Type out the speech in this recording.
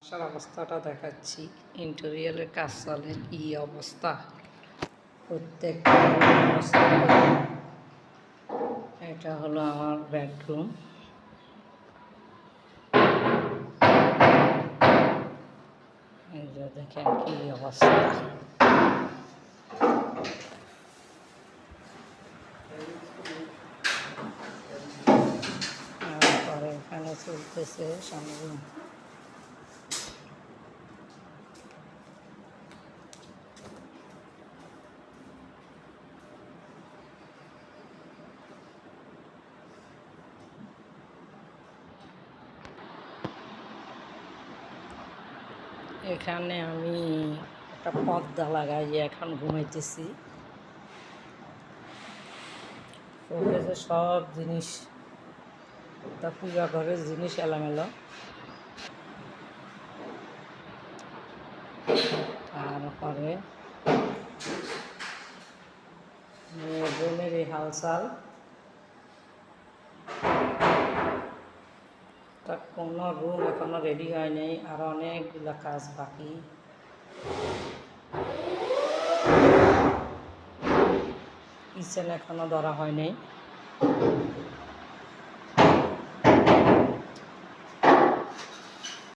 বাসার অবস্থাটা দেখাচ্ছি। ইন্টেরিয়রের কাজ চলে, কি অবস্থা প্রত্যেকটা অবস্থা। এটা হলো আমার বেডরুম। এই যে দেখেন কি অবস্থা। তারপরে এখানে চলতেছে সামনে এখানে আমি একটা পর্দা লাগাই এখন ঘুমাইতেছি। শোকেসে সব জিনিস, তা পূজা ঘরের জিনিস এলোমেলো। তারপরে রুমের এই হালচাল, তা কোনো রুম এখনো রেডি হয় নাই, আর অনেকগুলো কাজ বাকি। কিচেন এখনো ধরা হয় নাই।